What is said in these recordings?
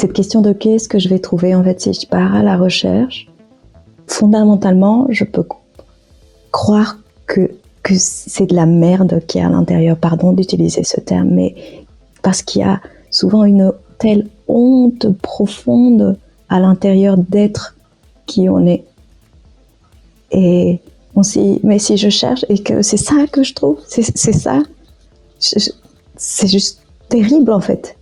cette question de qu'est-ce que je vais trouver, en fait, si je pars à la recherche, fondamentalement, je peux croire que c'est de la merde qu'il y a à l'intérieur, pardon d'utiliser ce terme, mais parce qu'il y a souvent une telle honte profonde à l'intérieur d'être qui on est. Et on se dit, mais si je cherche et que c'est ça que je trouve, c'est ça, c'est juste terrible en fait.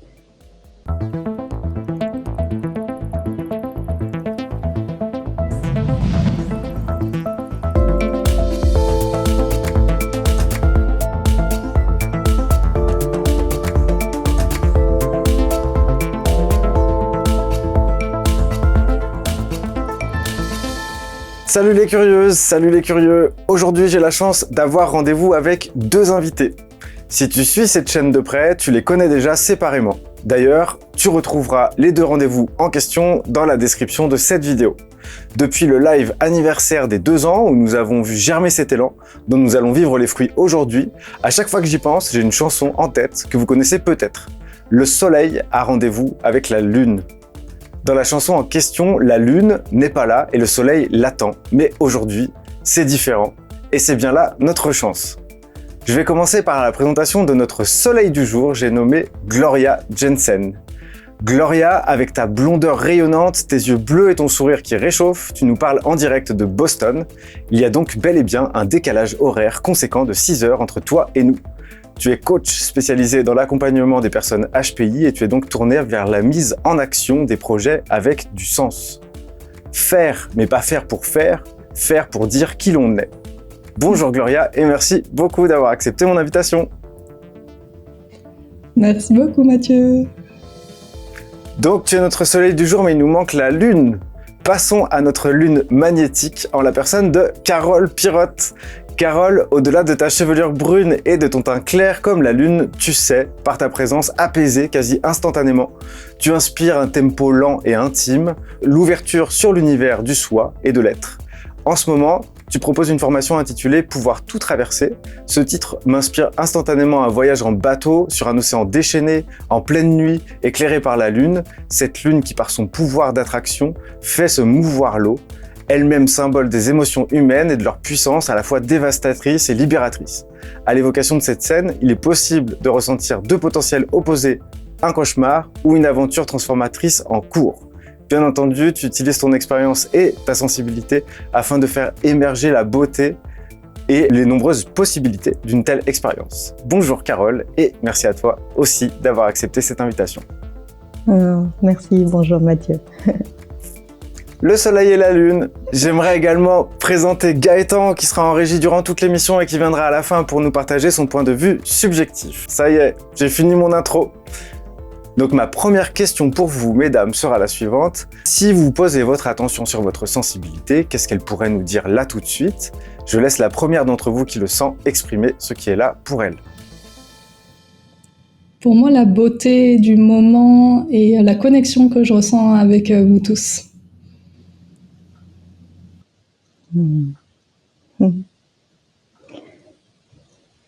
Salut les curieuses, salut les curieux. Aujourd'hui, j'ai la chance d'avoir rendez-vous avec deux invités. Si tu suis cette chaîne de près, tu les connais déjà séparément. D'ailleurs, tu retrouveras les deux rendez-vous en question dans la description de cette vidéo. Depuis le live anniversaire des 2 ans où nous avons vu germer cet élan, dont nous allons vivre les fruits aujourd'hui, à chaque fois que j'y pense, j'ai une chanson en tête que vous connaissez peut-être. Le soleil a rendez-vous avec la lune. Dans la chanson en question, la lune n'est pas là et le soleil l'attend. Mais aujourd'hui, c'est différent. Et c'est bien là notre chance. Je vais commencer par la présentation de notre soleil du jour, j'ai nommé Gloria Jensen. Gloria, avec ta blondeur rayonnante, tes yeux bleus et ton sourire qui réchauffe, tu nous parles en direct de Boston. Il y a donc bel et bien un décalage horaire conséquent de 6 heures entre toi et nous. Tu es coach spécialisé dans l'accompagnement des personnes HPI et tu es donc tourné vers la mise en action des projets avec du sens. Faire, mais pas faire pour dire qui l'on est. Bonjour Gloria et merci beaucoup d'avoir accepté mon invitation. Merci beaucoup Mathieu. Donc tu es notre soleil du jour mais il nous manque la lune. Passons à notre lune magnétique en la personne de Carole Pirotte. Carole, au-delà de ta chevelure brune et de ton teint clair comme la lune, tu sais, par ta présence apaisée quasi instantanément, tu inspires un tempo lent et intime, l'ouverture sur l'univers du soi et de l'être. En ce moment, tu proposes une formation intitulée « Pouvoir tout traverser ». Ce titre m'inspire instantanément un voyage en bateau sur un océan déchaîné, en pleine nuit, éclairé par la lune, cette lune qui par son pouvoir d'attraction fait se mouvoir l'eau, elle-même symbole des émotions humaines et de leur puissance à la fois dévastatrice et libératrice. À l'évocation de cette scène, il est possible de ressentir deux potentiels opposés, un cauchemar ou une aventure transformatrice en cours. Bien entendu, tu utilises ton expérience et ta sensibilité afin de faire émerger la beauté et les nombreuses possibilités d'une telle expérience. Bonjour Carole et merci à toi aussi d'avoir accepté cette invitation. Merci, bonjour Mathieu. Le soleil et la lune. J'aimerais également présenter Gaëtan qui sera en régie durant toute l'émission et qui viendra à la fin pour nous partager son point de vue subjectif. Ça y est, j'ai fini mon intro. Donc ma première question pour vous, mesdames, sera la suivante. Si vous posez votre attention sur votre sensibilité, qu'est-ce qu'elle pourrait nous dire là tout de suite? Je laisse la première d'entre vous qui le sent exprimer ce qui est là pour elle. Pour moi, la beauté du moment et la connexion que je ressens avec vous tous.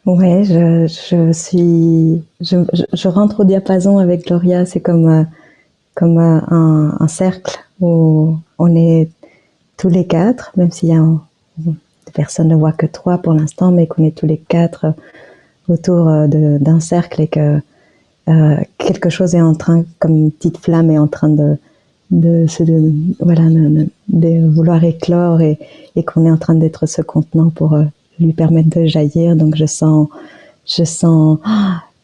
Ouais, je rentre au diapason avec Gloria. C'est comme un cercle où on est tous les quatre, même s'il y a personne ne voit que 3 pour l'instant, mais qu'on est tous les 4 autour d'un cercle et que quelque chose est en train, comme une petite flamme est en train de vouloir éclore et qu'on est en train d'être ce contenant pour lui permettre de jaillir. Donc je sens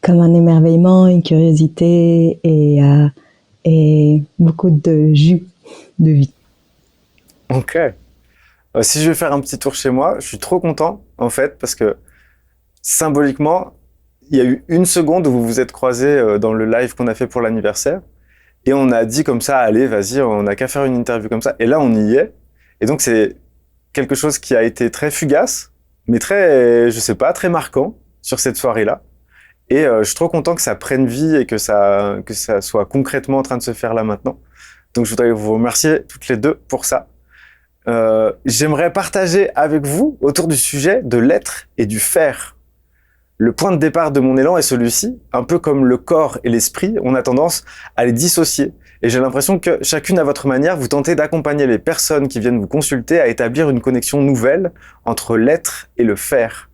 comme un émerveillement, une curiosité et beaucoup de jus de vie. Ok. Si je vais faire un petit tour chez moi, je suis trop content en fait parce que symboliquement, il y a eu une seconde où vous vous êtes croisés dans le live qu'on a fait pour l'anniversaire. Et on a dit comme ça, allez, vas-y, on n'a qu'à faire une interview comme ça. Et là, on y est. Et donc, c'est quelque chose qui a été très fugace, mais très, je sais pas, très marquant sur cette soirée-là. Et je suis trop content que ça prenne vie et que ça soit concrètement en train de se faire là maintenant. Donc, je voudrais vous remercier toutes les deux pour ça. J'aimerais partager avec vous autour du sujet de l'être et du faire. Le point de départ de mon élan est celui-ci, un peu comme le corps et l'esprit, on a tendance à les dissocier. Et j'ai l'impression que chacune à votre manière, vous tentez d'accompagner les personnes qui viennent vous consulter à établir une connexion nouvelle entre l'être et le faire.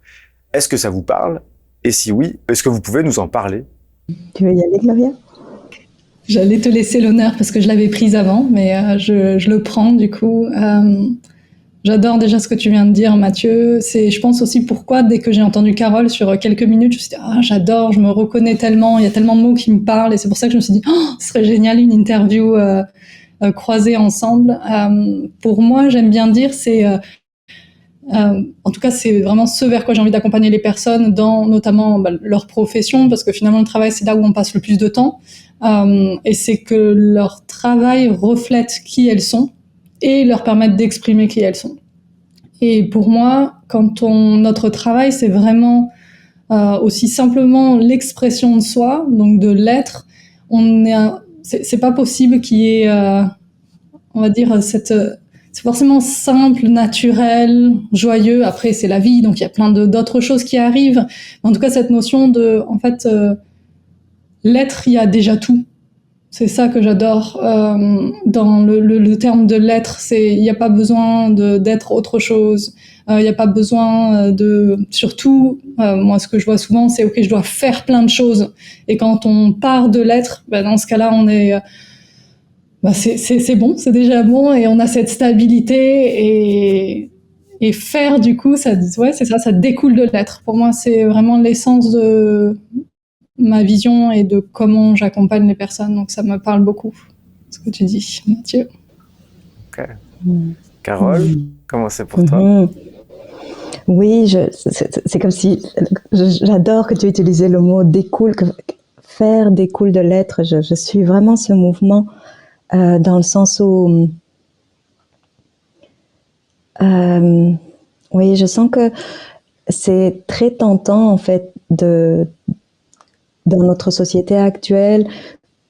Est-ce que ça vous parle? Et si oui, est-ce que vous pouvez nous en parler? Tu veux y aller, Gloria? J'allais te laisser l'honneur parce que je l'avais prise avant, mais je le prends du coup. J'adore déjà ce que tu viens de dire, Mathieu. C'est, je pense aussi pourquoi, dès que j'ai entendu Carole sur quelques minutes, je me suis dit, j'adore, je me reconnais tellement, il y a tellement de mots qui me parlent, et c'est pour ça que je me suis dit, ce serait génial une interview croisée ensemble. Pour moi, j'aime bien dire, en tout cas, c'est vraiment ce vers quoi j'ai envie d'accompagner les personnes dans notamment leur profession, parce que finalement, le travail, c'est là où on passe le plus de temps, et c'est que leur travail reflète qui elles sont, et leur permettre d'exprimer qui elles sont. Et pour moi, notre travail, c'est vraiment aussi simplement l'expression de soi, donc de l'être. C'est pas possible qu'il y ait, on va dire, c'est forcément simple, naturel, joyeux. Après, c'est la vie, donc il y a plein d'autres choses qui arrivent. Mais en tout cas, cette notion de, en fait, l'être, il y a déjà tout. C'est ça que j'adore dans le terme de l'être. Il n'y a pas besoin d'être autre chose. Il n'y a pas besoin surtout, moi ce que je vois souvent, c'est ok, je dois faire plein de choses. Et quand on part de l'être, dans ce cas-là, on est, c'est bon, c'est déjà bon, et on a cette stabilité et faire du coup, c'est ça, ça découle de l'être. Pour moi, c'est vraiment l'essence de ma vision et de comment j'accompagne les personnes. Donc ça me parle beaucoup, ce que tu dis, Mathieu. Ok. Carole, comment c'est pour toi? Oui, c'est comme si... J'adore que tu utilisais le mot « découle », que faire découle de l'être. Je suis vraiment ce mouvement dans le sens où... oui, je sens que c'est très tentant, en fait, dans notre société actuelle,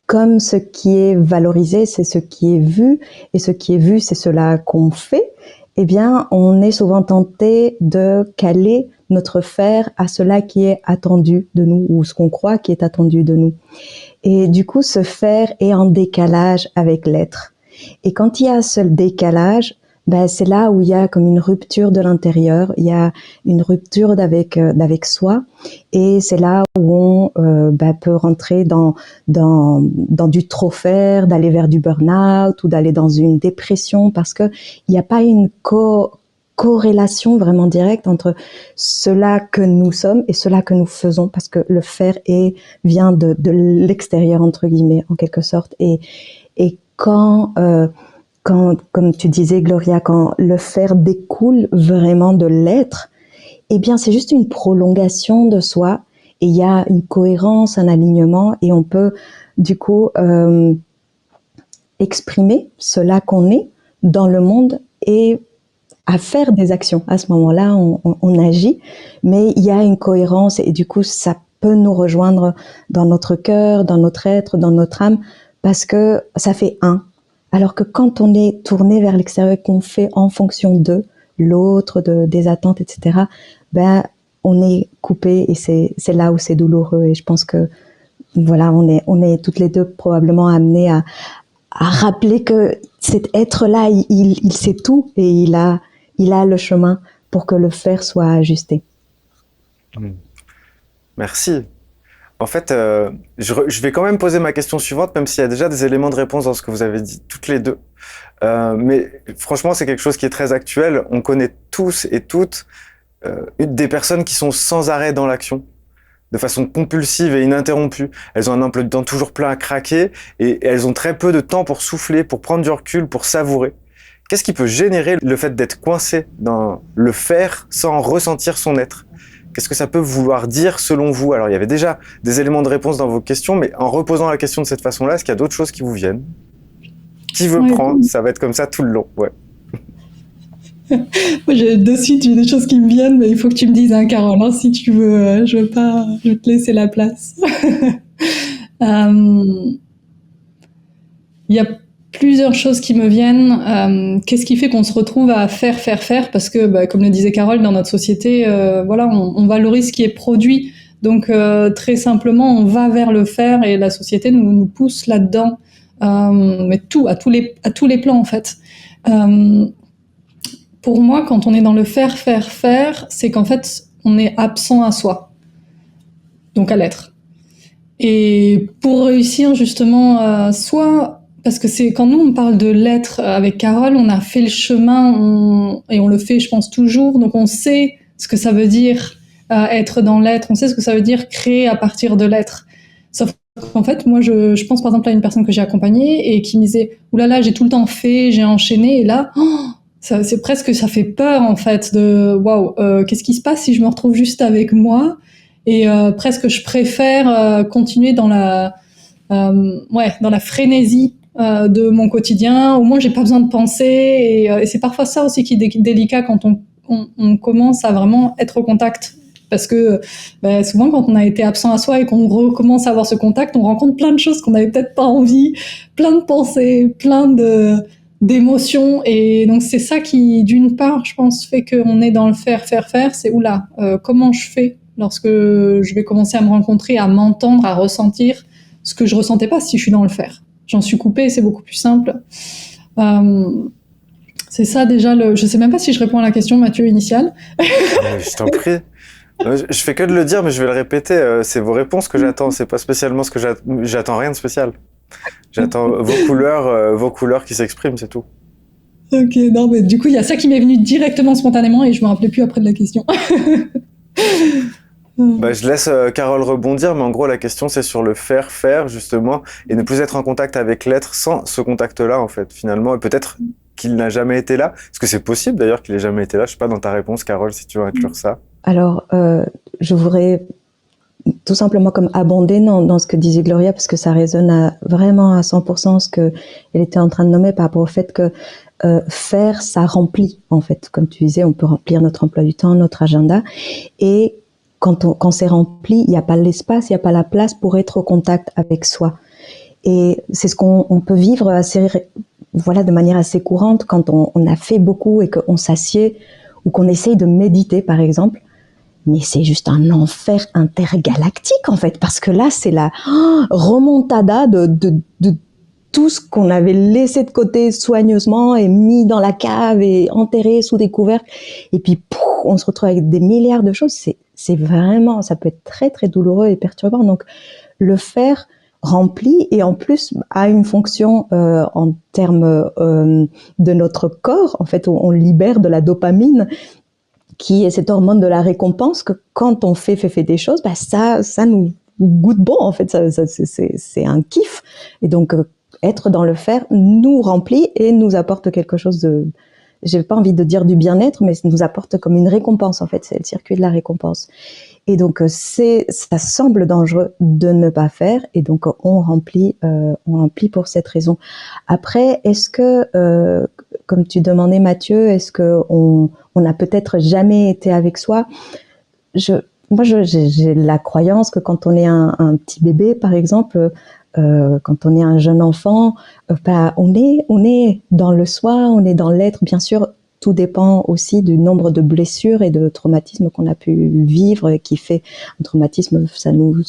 comme ce qui est valorisé, c'est ce qui est vu, et ce qui est vu, c'est cela qu'on fait, eh bien, on est souvent tenté de caler notre faire à cela qui est attendu de nous, ou ce qu'on croit qui est attendu de nous. Et du coup, ce faire est en décalage avec l'être. Et quand il y a ce décalage, c'est là où il y a comme une rupture de l'intérieur, il y a une rupture d'avec soi, et c'est là où on peut rentrer dans du trop faire, d'aller vers du burn-out ou d'aller dans une dépression, parce que il n'y a pas une corrélation vraiment directe entre cela que nous sommes et cela que nous faisons, parce que le faire vient de l'extérieur, entre guillemets, en quelque sorte, et quand comme tu disais, Gloria, quand le faire découle vraiment de l'être, eh bien, c'est juste une prolongation de soi, et il y a une cohérence, un alignement, et on peut, du coup, exprimer cela qu'on est dans le monde et à faire des actions. À ce moment-là, on agit, mais il y a une cohérence, et du coup, ça peut nous rejoindre dans notre cœur, dans notre être, dans notre âme, parce que ça fait un. Alors que quand on est tourné vers l'extérieur, qu'on fait en fonction de l'autre, des attentes, etc., on est coupé, et c'est là où c'est douloureux. Et je pense que voilà, on est toutes les deux probablement amenées à rappeler que cet être-là, il sait tout, et il a le chemin pour que le faire soit ajusté. Merci. En fait, je vais quand même poser ma question suivante, même s'il y a déjà des éléments de réponse dans ce que vous avez dit toutes les deux. Mais franchement, c'est quelque chose qui est très actuel. On connaît tous et toutes des personnes qui sont sans arrêt dans l'action, de façon compulsive et ininterrompue. Elles ont un emploi du temps toujours plein à craquer, et elles ont très peu de temps pour souffler, pour prendre du recul, pour savourer. Qu'est-ce qui peut générer le fait d'être coincé dans le faire sans ressentir son être ? Qu'est-ce que ça peut vouloir dire selon vous? Alors, il y avait déjà des éléments de réponse dans vos questions, mais en reposant la question de cette façon-là, est-ce qu'il y a d'autres choses qui vous viennent? Qui veut prendre? Ça va être comme ça tout le long. Ouais. Moi, j'ai de suite des choses qui me viennent, mais il faut que tu me dises, hein, Carole, hein, si tu veux. Je vais te laisser la place. Il y a plusieurs choses qui me viennent. Qu'est-ce qui fait qu'on se retrouve à faire? Parce que, comme le disait Carole, dans notre société, voilà, on valorise ce qui est produit. Donc très simplement, on va vers le faire et la société nous pousse là-dedans, mais à tous les plans en fait. Pour moi, quand on est dans le faire, c'est qu'en fait, on est absent à soi, donc à l'être. Et pour réussir justement, soit parce que c'est quand nous on parle de l'être avec Carole, on a fait le chemin et on le fait, je pense toujours, donc on sait ce que ça veut dire être dans l'être, on sait ce que ça veut dire créer à partir de l'être. Sauf qu'en fait, moi je pense par exemple à une personne que j'ai accompagnée et qui me disait oulala, j'ai tout le temps fait, j'ai enchaîné, et là c'est presque, ça fait peur en fait de waouh, qu'est-ce qui se passe si je me retrouve juste avec moi. Et presque je préfère continuer dans la frénésie de mon quotidien. Au moins j'ai pas besoin de penser, et c'est parfois ça aussi qui est délicat quand on commence à vraiment être au contact, parce que souvent quand on a été absent à soi et qu'on recommence à avoir ce contact, on rencontre plein de choses qu'on n'avait peut-être pas envie, plein de pensées, d'émotions, et donc c'est ça qui d'une part je pense fait qu'on est dans le faire, c'est oula, comment je fais lorsque je vais commencer à me rencontrer, à m'entendre, à ressentir ce que je ressentais pas si je suis dans le faire. J'en suis coupée, c'est beaucoup plus simple. C'est ça déjà, je sais même pas si je réponds à la question, Mathieu, initiale. Je t'en prie. Je fais que de le dire, mais je vais le répéter. C'est vos réponses que j'attends. C'est pas spécialement ce que j'attends, rien de spécial. J'attends vos couleurs qui s'expriment, c'est tout. Ok, non, mais du coup, il y a ça qui m'est venu directement, spontanément, et je me rappelais plus après de la question. Je laisse Carole rebondir, mais en gros la question c'est sur le faire justement, et ne plus être en contact avec l'être sans ce contact-là en fait finalement, et peut-être qu'il n'a jamais été là. Est-ce que c'est possible d'ailleurs qu'il ait jamais été là? Je sais pas, dans ta réponse Carole, si tu veux inclure ça. Alors je voudrais tout simplement comme abonder dans ce que disait Gloria, parce que ça résonne vraiment à 100% ce que elle était en train de nommer par rapport au fait que faire ça remplit en fait, comme tu disais, on peut remplir notre emploi du temps, notre agenda, et quand c'est rempli, il n'y a pas l'espace, il n'y a pas la place pour être au contact avec soi. Et c'est ce qu'on peut vivre de manière assez courante quand on a fait beaucoup et qu'on s'assied ou qu'on essaye de méditer, par exemple. Mais c'est juste un enfer intergalactique, en fait, parce que là, c'est la remontada de tout ce qu'on avait laissé de côté soigneusement et mis dans la cave et enterré sous des couvercles. Et puis, on se retrouve avec des milliards de choses. C'est vraiment, ça peut être très, très douloureux et perturbant. Donc, le faire rempli et en plus a une fonction en termes de notre corps. En fait, on libère de la dopamine, qui est cette hormone de la récompense, que quand on fait des choses, ça nous goûte bon, en fait, c'est un kiff. Et donc, être dans le faire nous remplit et nous apporte quelque chose de, j'ai pas envie de dire du bien-être, mais ça nous apporte comme une récompense, en fait, c'est le circuit de la récompense. Et donc, ça semble dangereux de ne pas faire, et donc on remplit pour cette raison. Après, est-ce que, comme tu demandais Mathieu, est-ce que on n'a peut-être jamais été avec soi? Moi, j'ai la croyance que quand on est un petit bébé, par exemple, quand on est un jeune enfant, on est dans le soi, on est dans l'être. Bien sûr, tout dépend aussi du nombre de blessures et de traumatismes qu'on a pu vivre, et qui fait un traumatisme, ça nous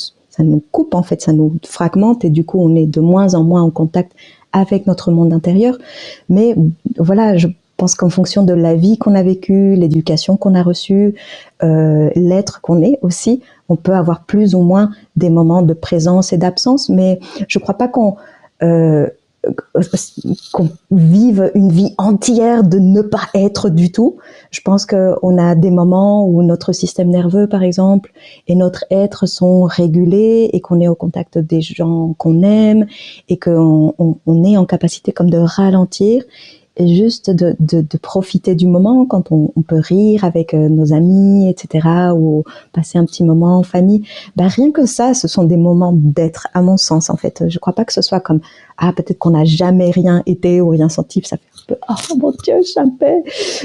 coupe, en fait, ça nous fragmente, et du coup, on est de moins en moins en contact avec notre monde intérieur. Mais voilà, je pense qu'en fonction de la vie qu'on a vécue, l'éducation qu'on a reçue, l'être qu'on est aussi, on peut avoir plus ou moins des moments de présence et d'absence, mais je crois pas qu'on vive une vie entière de ne pas être du tout. Je pense qu'on a des moments où notre système nerveux, par exemple, et notre être sont régulés, et qu'on est au contact des gens qu'on aime, et qu'on est en capacité comme de ralentir, et juste de profiter du moment, quand on peut rire avec nos amis, etc., ou passer un petit moment en famille. Rien que ça, ce sont des moments d'être, à mon sens, en fait. Je crois pas que ce soit comme, peut-être qu'on n'a jamais rien été ou rien senti, ça fait un peu, oh mon Dieu, jamais.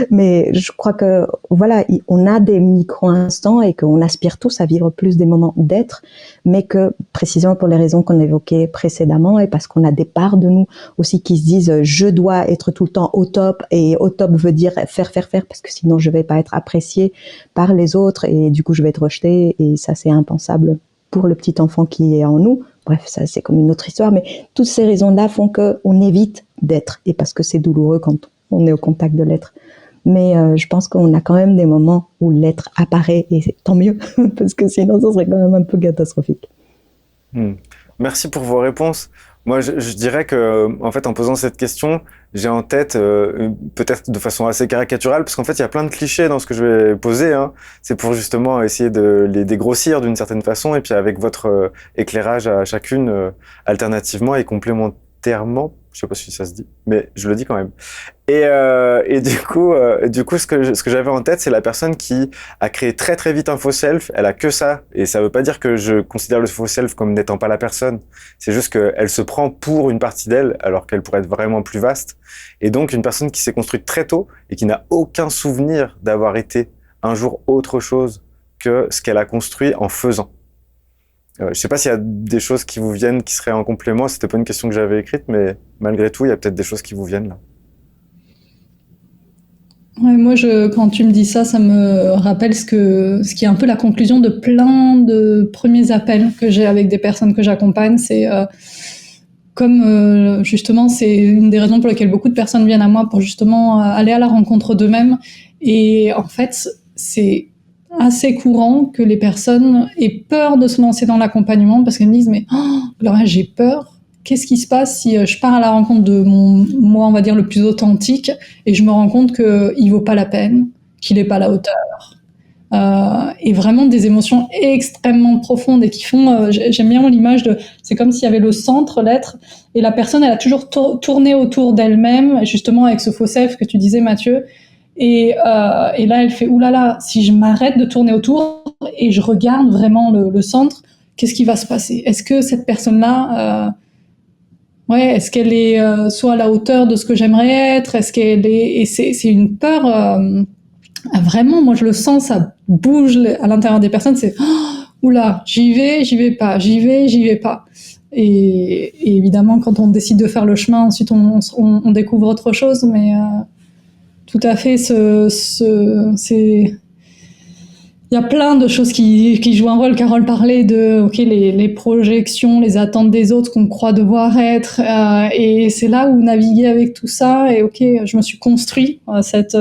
Mais je crois que, voilà, on a des micro-instants, et qu'on aspire tous à vivre plus des moments d'être, mais que, précisément pour les raisons qu'on évoquait précédemment, et parce qu'on a des parts de nous aussi qui se disent, je dois être tout le temps temps au top, et au top veut dire faire, parce que sinon je vais pas être appréciée par les autres, et du coup je vais être rejetée, et ça c'est impensable pour le petit enfant qui est en nous. Bref, ça c'est comme une autre histoire, mais toutes ces raisons-là font qu'on évite d'être, et parce que c'est douloureux quand on est au contact de l'être. Mais je pense qu'on a quand même des moments où l'être apparaît, et c'est tant mieux, parce que sinon ça serait quand même un peu catastrophique. Merci pour vos réponses. Moi, je dirais que, en fait, en posant cette question, j'ai en tête, peut-être de façon assez caricaturale, parce qu'en fait, il y a plein de clichés dans ce que je vais poser, hein. C'est pour justement essayer de les dégrossir d'une certaine façon, et puis avec votre éclairage à chacune, alternativement et complémentairement. Je sais pas si ça se dit, mais je le dis quand même. Et du coup, ce que j'avais en tête, c'est la personne qui a créé très très vite un faux self. Elle a que ça, et ça veut pas dire que je considère le faux self comme n'étant pas la personne. C'est juste qu'elle se prend pour une partie d'elle, alors qu'elle pourrait être vraiment plus vaste. Et donc, une personne qui s'est construite très tôt et qui n'a aucun souvenir d'avoir été un jour autre chose que ce qu'elle a construit en faisant. Je sais pas s'il y a des choses qui vous viennent qui seraient en complément. C'était pas une question que j'avais écrite, mais malgré tout, il y a peut-être des choses qui vous viennent là. Ouais, moi, quand tu me dis ça, ça me rappelle ce qui est un peu la conclusion de plein de premiers appels que j'ai avec des personnes que j'accompagne. C'est comme justement, c'est une des raisons pour lesquelles beaucoup de personnes viennent à moi pour justement aller à la rencontre d'eux-mêmes. Et en fait, c'est assez courant que les personnes aient peur de se lancer dans l'accompagnement parce qu'elles me disent mais Gloria, j'ai peur. Qu'est-ce qui se passe si je pars à la rencontre de mon moi, on va dire, le plus authentique, et je me rends compte qu'il vaut pas la peine, qu'il est pas à la hauteur, et vraiment des émotions extrêmement profondes et qui font. J'aime bien l'image de, c'est comme s'il y avait le centre, l'être, et la personne, elle a toujours tourné autour d'elle-même, justement avec ce faux self que tu disais, Mathieu. Et là, elle fait oulala, si je m'arrête de tourner autour et je regarde vraiment le centre, qu'est-ce qui va se passer? Est-ce que cette personne-là ouais, est-ce qu'elle est soit à la hauteur de ce que j'aimerais être? Est-ce qu'elle est... Et c'est une peur, vraiment, moi je le sens, ça bouge à l'intérieur des personnes, c'est oula, j'y vais pas, j'y vais pas. Et évidemment, quand on décide de faire le chemin, ensuite on découvre autre chose, mais tout à fait, c'est... Il y a plein de choses qui jouent un rôle. Carole parlait de les projections, les attentes des autres qu'on croit devoir être. Et c'est là où naviguer avec tout ça. Et je me suis construit cette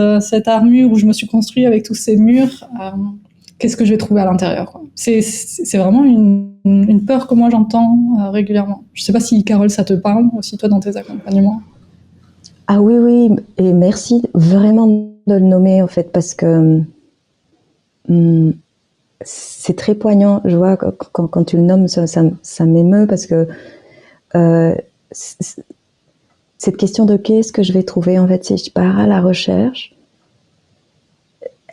armure, où je me suis construit avec tous ces murs. Qu'est-ce que je vais trouver à l'intérieur, quoi. C'est vraiment une peur que moi j'entends régulièrement. Je ne sais pas si, Carole, ça te parle aussi, toi, dans tes accompagnements. Ah oui, et merci vraiment de le nommer, en fait, parce que c'est très poignant. Je vois quand tu le nommes, ça m'émeut, parce que cette question de qu'est-ce que je vais trouver, en fait, si je pars à la recherche,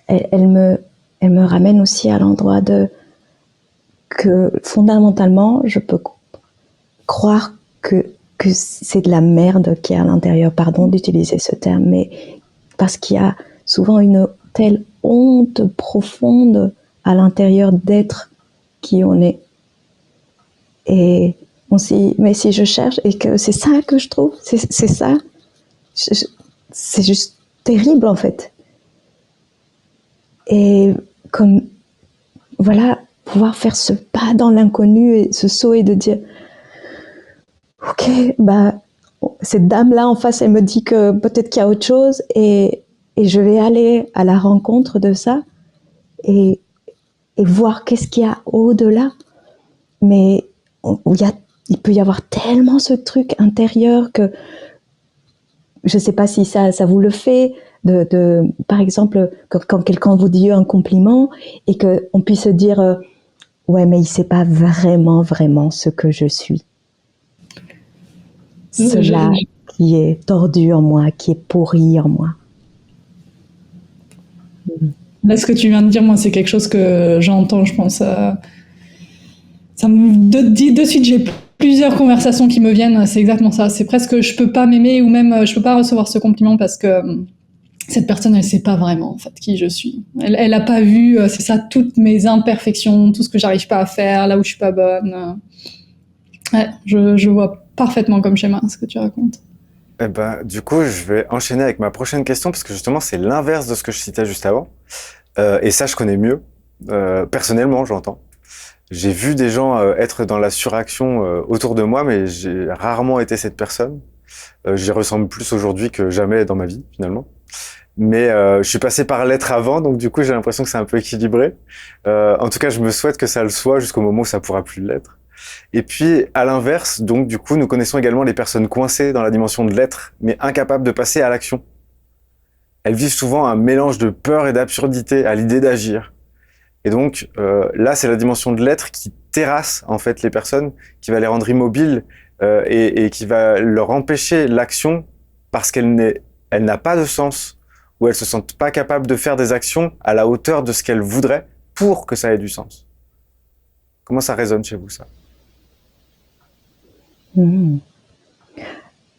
elle me ramène aussi à l'endroit que fondamentalement, je peux croire que c'est de la merde qui est à l'intérieur, pardon d'utiliser ce terme, mais parce qu'il y a souvent une telle honte profonde à l'intérieur d'être qui on est. Et on se dit, mais si je cherche et que c'est ça que je trouve, c'est ça, c'est juste terrible, en fait. Et comme, voilà, pouvoir faire ce pas dans l'inconnu et ce saut et de dire, ok, cette dame-là en face, elle me dit que peut-être qu'il y a autre chose, et je vais aller à la rencontre de ça et voir qu'est-ce qu'il y a au-delà. Mais il peut y avoir tellement ce truc intérieur que je ne sais pas si ça vous le fait, par exemple, quand quelqu'un vous dit un compliment et qu'on puisse se dire ouais, mais il ne sait pas vraiment ce que je suis. Cela qui est tordu en moi, qui est pourri en moi. Là, ce que tu viens de dire, moi, c'est quelque chose que j'entends, je pense. De suite, j'ai plusieurs conversations qui me viennent. C'est exactement ça. C'est presque, je peux pas m'aimer, ou même je peux pas recevoir ce compliment parce que cette personne, elle sait pas vraiment, en fait, qui je suis. Elle a pas vu, c'est ça, toutes mes imperfections, tout ce que j'arrive pas à faire, là où je suis pas bonne. Ouais, je vois parfaitement comme schéma ce que tu racontes. Eh ben, du coup, je vais enchaîner avec ma prochaine question parce que justement, c'est l'inverse de ce que je citais juste avant. Et ça, je connais mieux. Personnellement, j'entends. J'ai vu des gens être dans la suraction autour de moi, mais j'ai rarement été cette personne. J'y ressemble plus aujourd'hui que jamais dans ma vie, finalement. Mais je suis passé par l'être avant, donc du coup, j'ai l'impression que c'est un peu équilibré. En tout cas, je me souhaite que ça le soit jusqu'au moment où ça pourra plus l'être. Et puis, à l'inverse, donc du coup, nous connaissons également les personnes coincées dans la dimension de l'être, mais incapables de passer à l'action. Elles vivent souvent un mélange de peur et d'absurdité à l'idée d'agir. Et donc, là, c'est la dimension de l'être qui terrasse en fait les personnes, qui va les rendre immobiles et qui va leur empêcher l'action parce elle n'a pas de sens, ou elles se sentent pas capables de faire des actions à la hauteur de ce qu'elles voudraient pour que ça ait du sens. Comment ça résonne chez vous, ça? Hmm.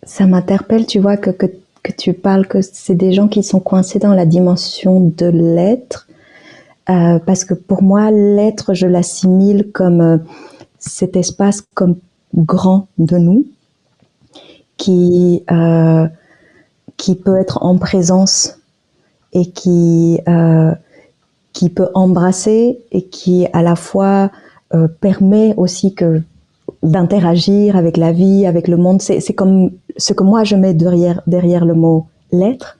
Ça m'interpelle, tu vois, que tu parles que c'est des gens qui sont coincés dans la dimension de l'être. Parce que pour moi, l'être, je l'assimile comme cet espace comme grand de nous, qui, euh, qui peut être en présence et qui peut embrasser et qui à la fois permet aussi que d'interagir avec la vie, avec le monde. C'est comme ce que moi je mets derrière le mot l'être.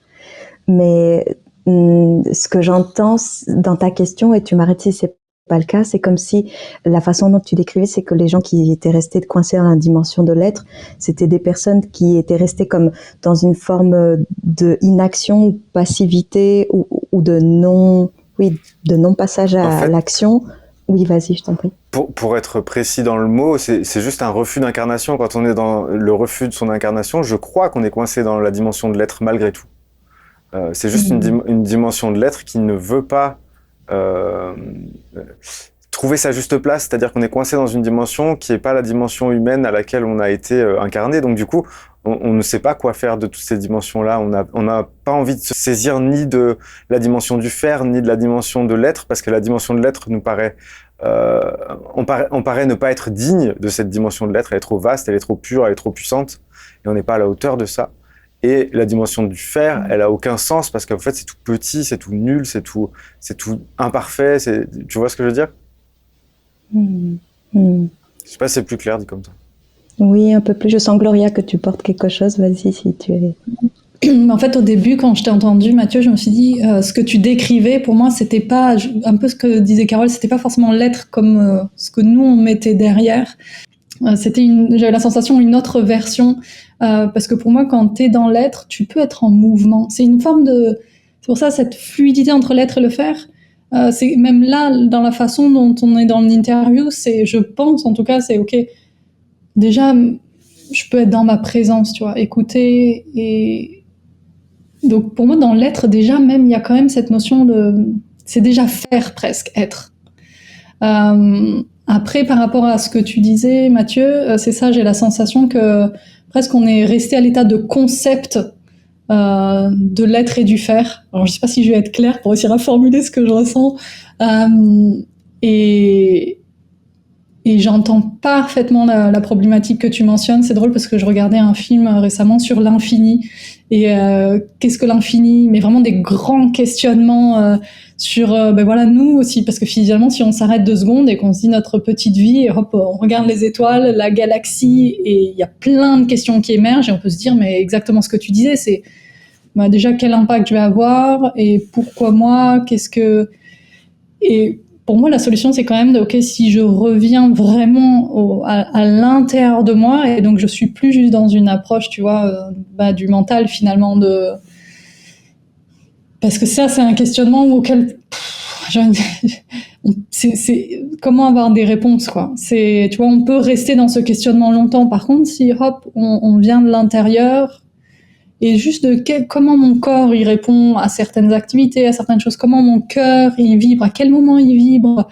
Mais ce que j'entends dans ta question, et tu m'arrêtes si c'est pas le cas, c'est comme si la façon dont tu décrivais, c'est que les gens qui étaient restés coincés dans la dimension de l'être, c'était des personnes qui étaient restées comme dans une forme de inaction ou passivité ou de non, oui, de non passage En à fait, l'action. Oui, vas-y, je t'en prie. pour être précis dans le mot, c'est juste un refus d'incarnation. Quand on est dans le refus de son incarnation, je crois qu'on est coincé dans la dimension de l'être malgré tout. C'est juste une dimension de l'être qui ne veut pas euh, trouver sa juste place, c'est-à-dire qu'on est coincé dans une dimension qui n'est pas la dimension humaine à laquelle on a été incarné. Donc du coup, on ne sait pas quoi faire de toutes ces dimensions-là. On n'a pas envie de se saisir ni de la dimension du faire, ni de la dimension de l'être, parce que la dimension de l'être nous paraît on paraît ne pas être digne de cette dimension de l'être. Elle est trop vaste, elle est trop pure, elle est trop puissante, et on n'est pas à la hauteur de ça. Et la dimension du faire, elle a aucun sens parce qu'en fait c'est tout petit, c'est tout nul, c'est tout imparfait. Tu vois ce que je veux dire? Mmh. Mmh. Je sais pas si c'est plus clair dit comme ça. Oui, un peu plus. Je sens, Gloria, que tu portes quelque chose. Vas-y, si tu es... En fait, au début, quand je t'ai entendu, Mathieu, je me suis dit, ce que tu décrivais, pour moi, c'était pas, un peu ce que disait Carole, c'était pas forcément l'être comme ce que nous, on mettait derrière. J'avais la sensation une autre version, parce que pour moi, quand t'es dans l'être, tu peux être en mouvement. C'est une forme c'est pour ça, cette fluidité entre l'être et le faire, c'est même là, dans la façon dont on est dans l'interview, je pense, en tout cas, c'est ok. Déjà, je peux être dans ma présence, tu vois, écouter et, donc pour moi, dans l'être, déjà, même, il y a quand même cette notion c'est déjà faire presque, être. Après, par rapport à ce que tu disais, Mathieu, c'est ça, j'ai la sensation que presque on est resté à l'état de concept de l'être et du faire. Alors je sais pas si je vais être claire pour réussir à formuler ce que je ressens. Et j'entends parfaitement la problématique que tu mentionnes. C'est drôle parce que je regardais un film récemment sur l'infini. Et qu'est-ce que l'infini? Mais vraiment des grands questionnements sur, ben voilà, nous aussi. Parce que finalement, si on s'arrête 2 secondes et qu'on se dit notre petite vie, et hop, on regarde les étoiles, la galaxie, et il y a plein de questions qui émergent, et on peut se dire, mais exactement ce que tu disais, c'est bah, déjà quel impact je vais avoir, et pourquoi moi, Et pour moi, la solution, c'est quand même ok, si je reviens vraiment à l'intérieur de moi, et donc je suis plus juste dans une approche, tu vois, du mental finalement parce que ça, c'est un questionnement auquel c'est comment avoir des réponses, quoi. Tu vois, on peut rester dans ce questionnement longtemps. Par contre, si hop, on vient de l'intérieur et juste comment mon corps il répond à certaines activités, à certaines choses, comment mon cœur il vibre, à quel moment il vibre,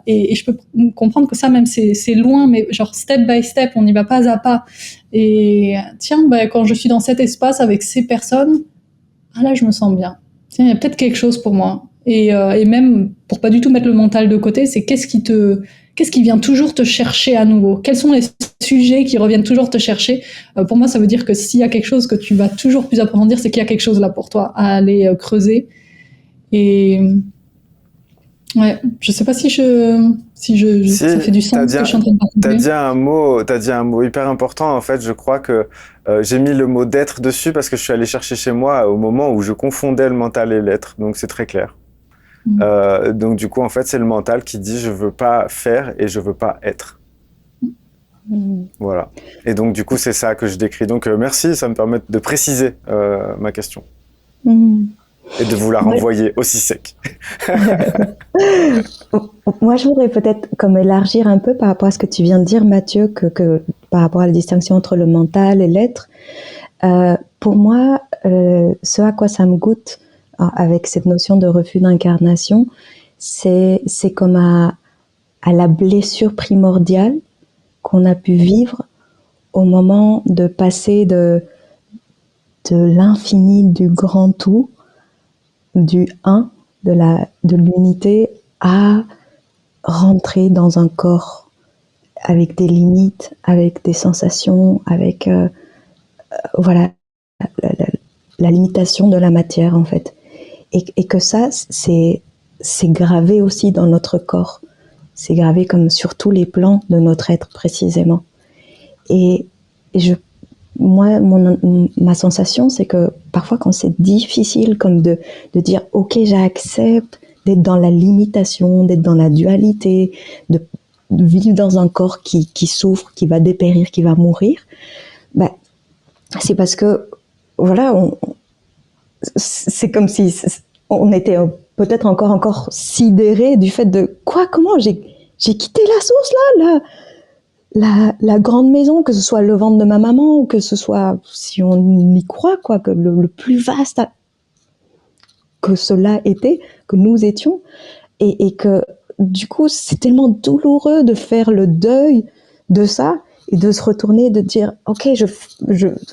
et je peux comprendre que ça même c'est loin, mais genre step by step, on y va pas à pas. Et tiens, quand je suis dans cet espace avec ces personnes, là je me sens bien. Tiens, il y a peut-être quelque chose pour moi. Et même pour pas du tout mettre le mental de côté, c'est qu'est-ce qui vient toujours te chercher à nouveau? Quels sont les sujets qui reviennent toujours te chercher? Pour moi, ça veut dire que s'il y a quelque chose que tu vas toujours plus approfondir, c'est qu'il y a quelque chose là pour toi à aller creuser. Et ouais, je sais pas si ça fait du sens ce que je suis en train de t'as partager. dit un mot hyper important. En fait, je crois que j'ai mis le mot d'être dessus parce que je suis allé chercher chez moi au moment où je confondais le mental et l'être. Donc c'est très clair. Mm. Donc du coup, en fait, c'est le mental qui dit je veux pas faire et je veux pas être. Mm. Voilà. Et donc du coup, c'est ça que je décris. Donc merci, ça me permet de préciser ma question Mm. et de vous la Ouais. renvoyer aussi sec. Moi, je voudrais peut-être comme élargir un peu par rapport à ce que tu viens de dire, Mathieu, que par rapport à la distinction entre le mental et l'être. Pour moi, ce à quoi ça me goûte avec cette notion de refus d'incarnation, c'est comme à la blessure primordiale qu'on a pu vivre au moment de passer de l'infini, du grand tout, du un, de l'unité, à rentrer dans un corps avec des limites, avec des sensations, avec voilà la, la limitation de la matière en fait, et que ça c'est gravé aussi dans notre corps, c'est gravé comme sur tous les plans de notre être précisément. Et je moi, ma sensation, c'est que parfois, quand c'est difficile, comme de dire, ok, j'accepte d'être dans la limitation, d'être dans la dualité, de vivre dans un corps qui souffre, qui va dépérir, qui va mourir, bah, c'est parce que, voilà, c'est comme si on était peut-être encore sidéré du fait de quoi, comment j'ai quitté la source là, la grande maison, que ce soit le ventre de ma maman ou que ce soit, si on y croit, quoi, que le plus vaste que cela était, que nous étions, et que du coup c'est tellement douloureux de faire le deuil de ça et de se retourner, de dire ok,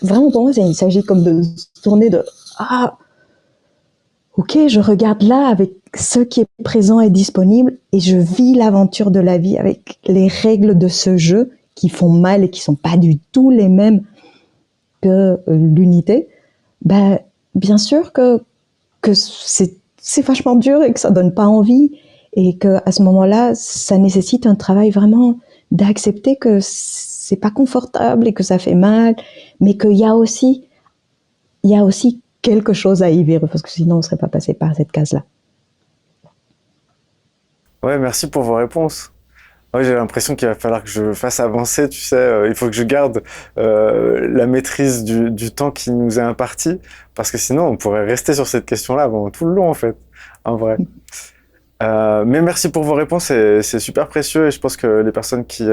vraiment pour moi il s'agit comme de se tourner de ok, je regarde là avec ce qui est présent et disponible et je vis l'aventure de la vie avec les règles de ce jeu qui font mal et qui sont pas du tout les mêmes que l'unité. Ben, bien sûr que c'est vachement dur et que ça donne pas envie et que à ce moment-là, ça nécessite un travail vraiment d'accepter que c'est pas confortable et que ça fait mal, mais qu'il y a aussi quelque chose à y vivre parce que sinon on serait pas passé par cette case-là. Ouais, merci pour vos réponses. Ouais, j'ai l'impression qu'il va falloir que je fasse avancer, tu sais, il faut que je garde la maîtrise du temps qui nous est imparti, parce que sinon on pourrait rester sur cette question-là pendant tout le long en fait, en vrai. Mais merci pour vos réponses, c'est super précieux et je pense que les personnes qui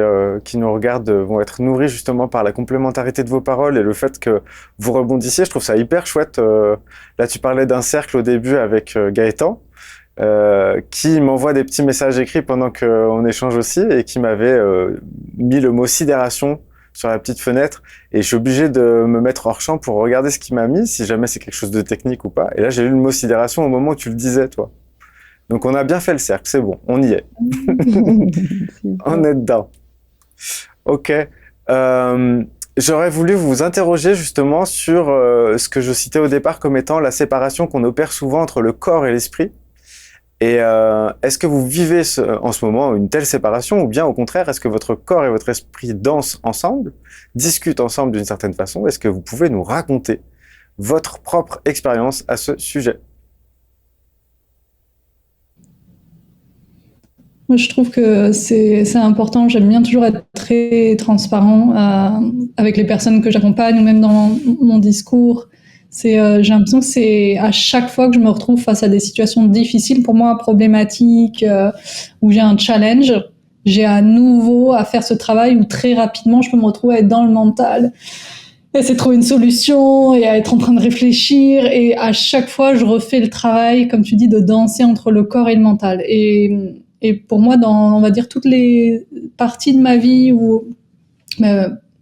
nous regardent vont être nourries justement par la complémentarité de vos paroles et le fait que vous rebondissiez. Je trouve ça hyper chouette. Là, tu parlais d'un cercle au début avec Gaëtan, qui m'envoie des petits messages écrits pendant qu'on échange aussi et qui m'avait mis le mot sidération sur la petite fenêtre et je suis obligé de me mettre hors champ pour regarder ce qu'il m'a mis, si jamais c'est quelque chose de technique ou pas. Et là, j'ai lu le mot sidération au moment où tu le disais, toi. Donc on a bien fait le cercle, c'est bon, on y est. On est dedans. Ok. J'aurais voulu vous interroger justement sur ce que je citais au départ comme étant la séparation qu'on opère souvent entre le corps et l'esprit. Et est-ce que vous vivez en ce moment une telle séparation ou bien au contraire, est-ce que votre corps et votre esprit dansent ensemble, discutent ensemble d'une certaine façon? Est-ce que vous pouvez nous raconter votre propre expérience à ce sujet? Moi, je trouve que c'est important. J'aime bien toujours être très transparent avec les personnes que j'accompagne ou même dans mon discours. J'ai l'impression que c'est à chaque fois que je me retrouve face à des situations difficiles pour moi, problématiques, où j'ai un challenge, j'ai à nouveau à faire ce travail où très rapidement je peux me retrouver à être dans le mental, essayer de trouver une solution et à être en train de réfléchir. Et à chaque fois, je refais le travail, comme tu dis, de danser entre le corps et le mental. Et pour moi, dans, on va dire, toutes les parties de ma vie où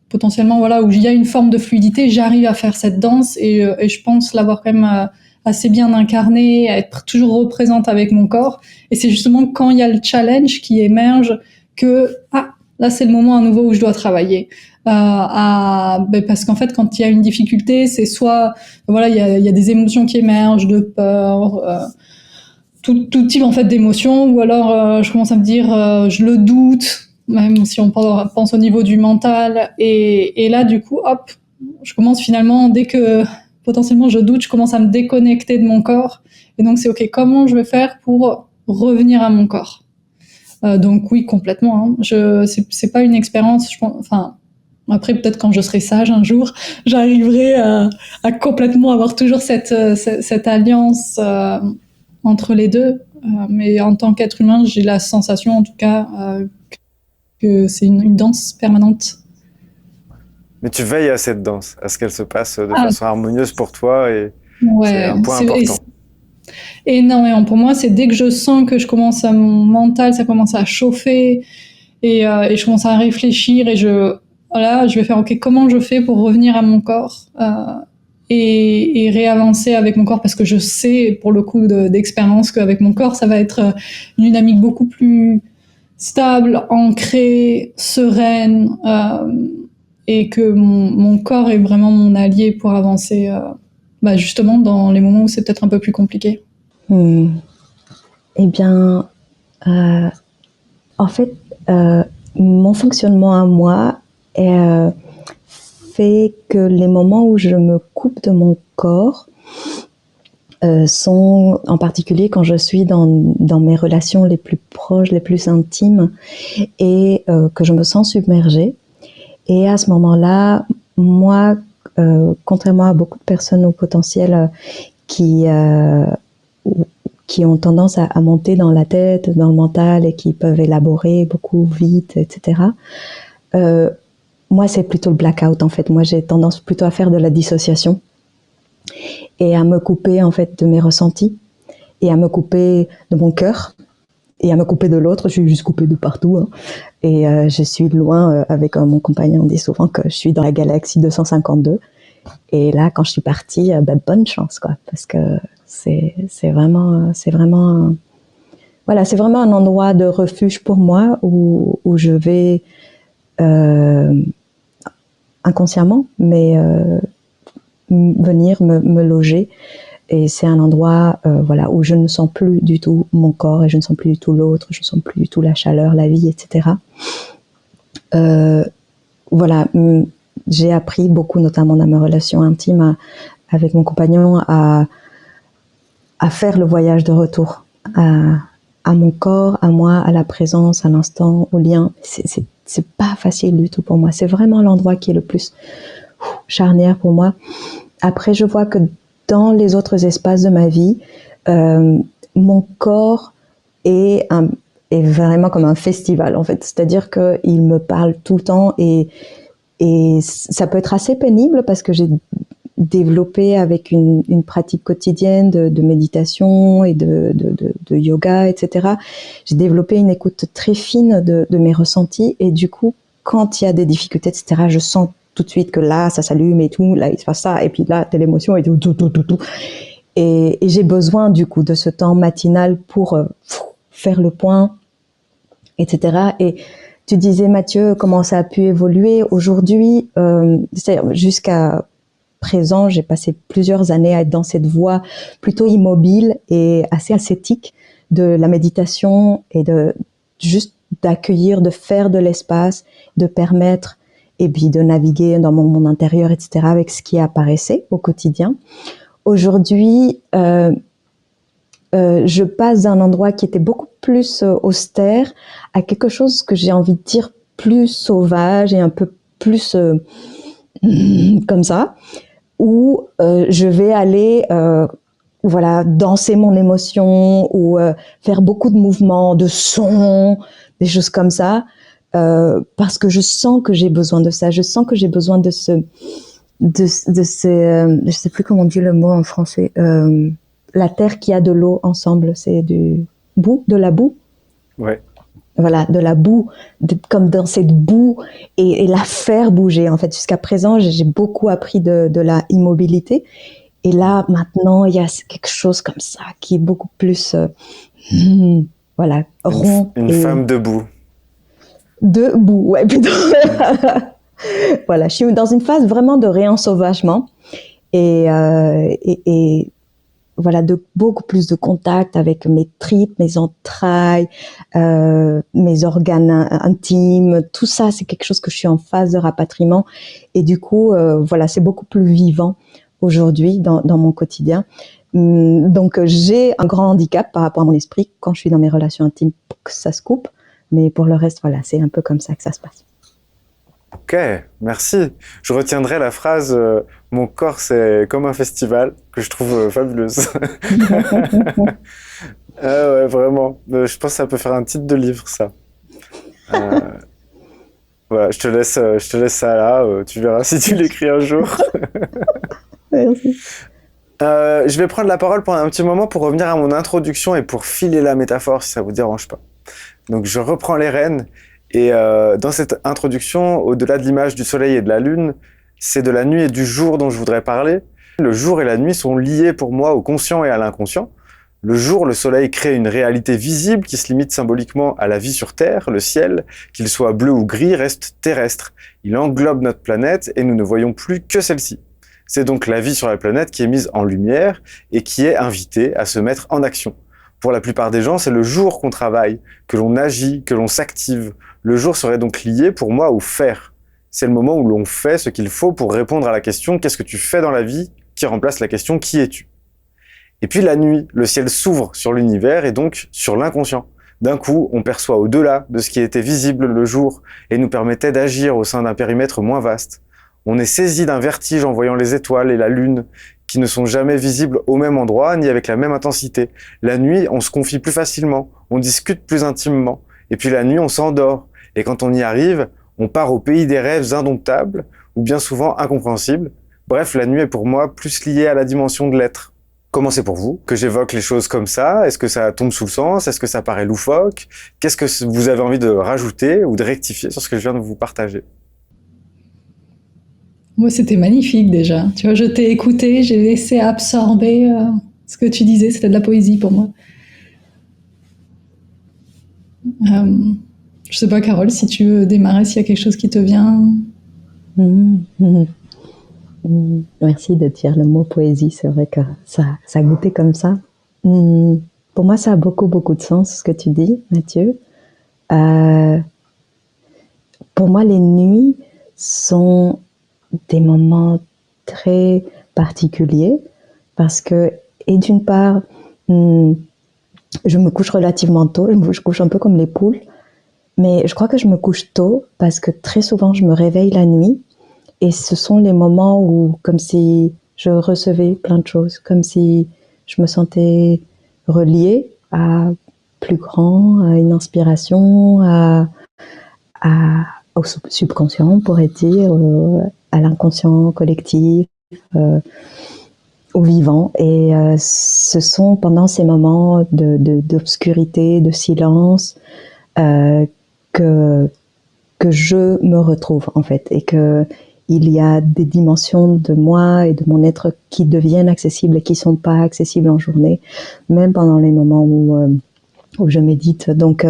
potentiellement, voilà, où il y a une forme de fluidité, j'arrive à faire cette danse et je pense l'avoir quand même assez bien incarnée, à être toujours représente avec mon corps. Et c'est justement quand il y a le challenge qui émerge que là c'est le moment à nouveau où je dois travailler. Parce qu'en fait quand il y a une difficulté, c'est soit voilà il y a des émotions qui émergent, de peur, tout type en fait d'émotions, ou alors je commence à me dire je le doute, même si on pense au niveau du mental, et là du coup hop, je commence finalement, dès que potentiellement je doute, je commence à me déconnecter de mon corps, et donc c'est ok, comment je vais faire pour revenir à mon corps. Donc oui, complètement, hein. C'est pas une expérience, je pense, enfin après peut-être quand je serai sage un jour, j'arriverai à complètement avoir toujours cette alliance entre les deux, mais en tant qu'être humain, j'ai la sensation en tout cas que c'est une danse permanente. Mais tu veilles à cette danse, à ce qu'elle se passe de façon harmonieuse pour toi, et ouais, c'est un point important. Énormément. Pour moi, c'est dès que je sens que mon mental, ça commence à chauffer, et je commence à réfléchir, et je vais faire ok, comment je fais pour revenir à mon corps et réavancer avec mon corps, parce que je sais pour le coup d'expérience qu'avec mon corps, ça va être une dynamique beaucoup plus stable, ancrée, sereine, et que mon corps est vraiment mon allié pour avancer justement dans les moments où c'est peut-être un peu plus compliqué. Eh bien, en fait, mon fonctionnement à moi fait que les moments où je me coupe de mon corps sont en particulier quand je suis dans mes relations les plus proches, les plus intimes, et que je me sens submergée. Et à ce moment-là, moi, contrairement à beaucoup de personnes au potentiel qui ont tendance à monter dans la tête, dans le mental, et qui peuvent élaborer beaucoup vite, etc. Moi, c'est plutôt le blackout, en fait. Moi, j'ai tendance plutôt à faire de la dissociation et à me couper, en fait, de mes ressentis, et à me couper de mon cœur, et à me couper de l'autre. Je suis juste coupée de partout, hein. Et je suis loin, avec mon compagnon, on dit souvent que je suis dans la galaxie 252. Et là, quand je suis partie, bonne chance, quoi, parce que c'est vraiment, voilà, c'est vraiment un endroit de refuge pour moi où je vais inconsciemment, mais venir me loger. Et c'est un endroit, voilà, où je ne sens plus du tout mon corps, et je ne sens plus du tout l'autre, je ne sens plus du tout la chaleur, la vie, etc. Voilà, j'ai appris beaucoup, notamment dans mes relations intimes avec mon compagnon, à faire le voyage de retour à mon corps, à moi, à la présence, à l'instant, au lien. C'est pas facile du tout pour moi. C'est vraiment l'endroit qui est le plus charnière pour moi. Après, je vois que dans les autres espaces de ma vie, mon corps est vraiment comme un festival, en fait. C'est-à-dire qu'il me parle tout le temps, et ça peut être assez pénible parce que j'ai développé avec une pratique quotidienne de méditation et de yoga, etc. J'ai développé une écoute très fine de mes ressentis, et du coup, quand il y a des difficultés, etc., je sens tout de suite que là, ça s'allume et tout, là, il se passe ça, et puis là, telle émotion et tout. Et j'ai besoin, du coup, de ce temps matinal pour faire le point, etc. Et tu disais, Mathieu, comment ça a pu évoluer aujourd'hui. C'est-à-dire, jusqu'à présent, j'ai passé plusieurs années à être dans cette voie plutôt immobile et assez ascétique de la méditation, et juste d'accueillir, de faire de l'espace, de permettre, et puis de naviguer dans mon monde intérieur, etc., avec ce qui apparaissait au quotidien. Aujourd'hui, je passe d'un endroit qui était beaucoup plus austère à quelque chose que j'ai envie de dire plus sauvage et un peu plus comme ça, où je vais aller voilà, danser mon émotion, ou faire beaucoup de mouvements, de sons, des choses comme ça, parce que je sens que j'ai besoin de ça. Je sens que j'ai besoin de ce je sais plus comment on dit le mot en français, la terre qui a de l'eau ensemble, c'est de la boue. Ouais. Voilà, de la boue, comme dans cette boue, et la faire bouger. En fait, jusqu'à présent, j'ai beaucoup appris de la immobilité, Et là, maintenant, il y a quelque chose comme ça qui est beaucoup plus, voilà, rond. Une femme debout. Debout, ouais, plutôt. Voilà, je suis dans une phase vraiment de réensauvagement et voilà, de beaucoup plus de contact avec mes tripes, mes entrailles, mes organes intimes. Tout ça, c'est quelque chose que je suis en phase de rapatriement. Et du coup, voilà, c'est beaucoup plus vivant aujourd'hui dans mon quotidien. Donc, j'ai un grand handicap par rapport à mon esprit quand je suis dans mes relations intimes, pour que ça se coupe. Mais pour le reste, voilà, c'est un peu comme ça que ça se passe. Ok, merci. Je retiendrai la phrase mon corps c'est comme un festival que je trouve fabuleuse. Ah ouais, vraiment. Je pense que ça peut faire un titre de livre, ça. Euh, voilà, je te laisse ça là. Tu verras si tu l'écris un jour. Merci. Je vais prendre la parole pendant un petit moment pour revenir à mon introduction et pour filer la métaphore si ça vous dérange pas. Donc je reprends les rênes et dans cette introduction, au-delà de l'image du soleil et de la lune, c'est de la nuit et du jour dont je voudrais parler. Le jour et la nuit sont liés pour moi au conscient et à l'inconscient. Le jour, le soleil crée une réalité visible qui se limite symboliquement à la vie sur Terre. Le ciel, qu'il soit bleu ou gris, reste terrestre. Il englobe notre planète et nous ne voyons plus que celle-ci. C'est donc la vie sur la planète qui est mise en lumière et qui est invitée à se mettre en action. Pour la plupart des gens, c'est le jour qu'on travaille, que l'on agit, que l'on s'active. Le jour serait donc lié pour moi au faire. C'est le moment où l'on fait ce qu'il faut pour répondre à la question « Qu'est-ce que tu fais dans la vie ?» qui remplace la question « Qui es-tu ?» Et puis la nuit, le ciel s'ouvre sur l'univers et donc sur l'inconscient. D'un coup, on perçoit au-delà de ce qui était visible le jour et nous permettait d'agir au sein d'un périmètre moins vaste. On est saisi d'un vertige en voyant les étoiles et la lune qui ne sont jamais visibles au même endroit ni avec la même intensité. La nuit, on se confie plus facilement, on discute plus intimement. Et puis la nuit, on s'endort. Et quand on y arrive, on part au pays des rêves indomptables ou bien souvent incompréhensibles. Bref, la nuit est pour moi plus liée à la dimension de l'être. Comment c'est pour vous que j'évoque les choses comme ça? Est-ce que ça tombe sous le sens? Est-ce que ça paraît loufoque? Qu'est-ce que vous avez envie de rajouter ou de rectifier sur ce que je viens de vous partager? Moi, c'était magnifique déjà. Tu vois, je t'ai écouté, j'ai laissé absorber ce que tu disais. C'était de la poésie pour moi. Je sais pas, Carole, si tu veux démarrer, s'il y a quelque chose qui te vient. Merci de dire le mot poésie. C'est vrai que ça goûtait comme ça. Pour moi, ça a beaucoup, beaucoup de sens, ce que tu dis, Mathieu. Pour moi, les nuits sont des moments très particuliers parce que, et d'une part, je me couche relativement tôt, je couche un peu comme les poules, mais je crois que je me couche tôt parce que très souvent je me réveille la nuit et ce sont les moments où, comme si je recevais plein de choses, comme si je me sentais reliée à plus grand, à une inspiration, au subconscient, on pourrait dire, à l'inconscient collectif, au vivant. Et ce sont pendant ces moments d'obscurité, de silence, que je me retrouve en fait, et que il y a des dimensions de moi et de mon être qui deviennent accessibles et qui sont pas accessibles en journée, même pendant les moments où je médite. Donc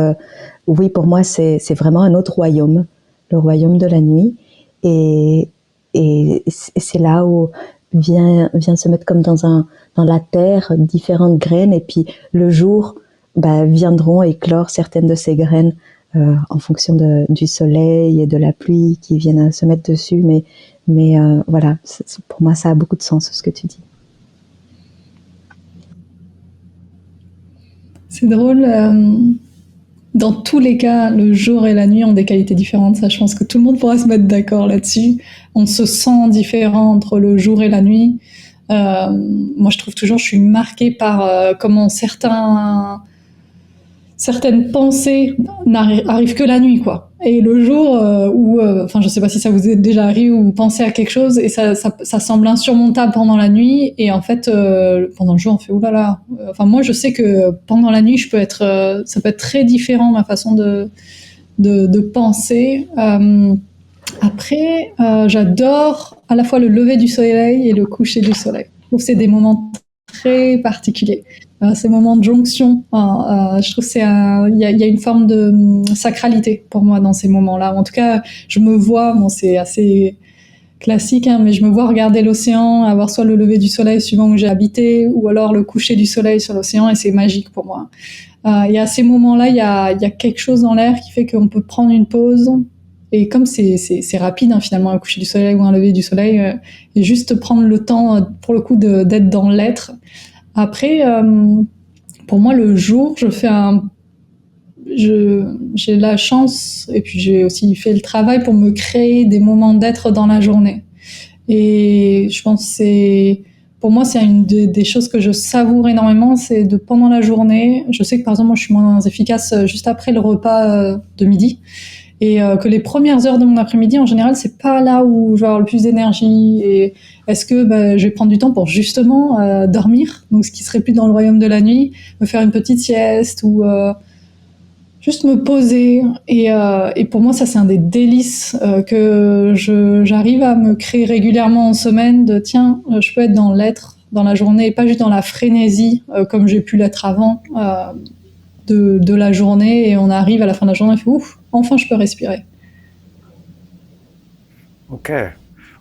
oui, pour moi c'est vraiment un autre royaume, le royaume de la nuit, et c'est là où vient se mettre comme dans la terre différentes graines, et puis le jour viendront éclore certaines de ces graines en fonction du soleil et de la pluie qui viennent se mettre dessus, mais voilà, pour moi ça a beaucoup de sens ce que tu dis. C'est drôle, dans tous les cas, le jour et la nuit ont des qualités différentes, ça je pense que tout le monde pourra se mettre d'accord là-dessus. On se sent différent entre le jour et la nuit. Moi je trouve toujours, je suis marquée par comment certaines pensées n'arrivent que la nuit, quoi. Et le jour où, je sais pas si ça vous est déjà arrivé, où vous pensez à quelque chose et ça semble insurmontable pendant la nuit, et en fait, pendant le jour, on fait oulala. Moi, je sais que pendant la nuit, ça peut être très différent ma façon de penser. Après, j'adore à la fois le lever du soleil et le coucher du soleil. Je trouve que c'est des moments très particuliers. Ces moments de jonction, je trouve il y a une forme de sacralité pour moi dans ces moments-là. En tout cas, je me vois, bon, c'est assez classique, hein, mais je me vois regarder l'océan, avoir soit le lever du soleil suivant où j'ai habité, ou alors le coucher du soleil sur l'océan, et c'est magique pour moi. Et à ces moments-là, il y a quelque chose dans l'air qui fait qu'on peut prendre une pause. Et comme c'est rapide, hein, finalement, un coucher du soleil ou un lever du soleil, et juste prendre le temps, pour le coup, d'être dans l'être. Après, pour moi, le jour, j'ai la chance, et puis j'ai aussi fait le travail pour me créer des moments d'être dans la journée. Et je pense que pour moi, c'est une des choses que je savoure énormément, c'est de pendant la journée. Je sais que par exemple, moi, je suis moins efficace juste après le repas de midi. Et que les premières heures de mon après-midi, en général, c'est pas là où je vais avoir le plus d'énergie. Et est-ce que je vais prendre du temps pour justement dormir, donc ce qui serait plus dans le royaume de la nuit, me faire une petite sieste ou juste me poser. Et pour moi, ça, c'est un des délices que j'arrive à me créer régulièrement en semaine. De tiens, je peux être dans l'être, dans la journée, et pas juste dans la frénésie comme j'ai pu l'être avant. De la journée, et on arrive à la fin de la journée et fait ouf, enfin je peux respirer. Ok.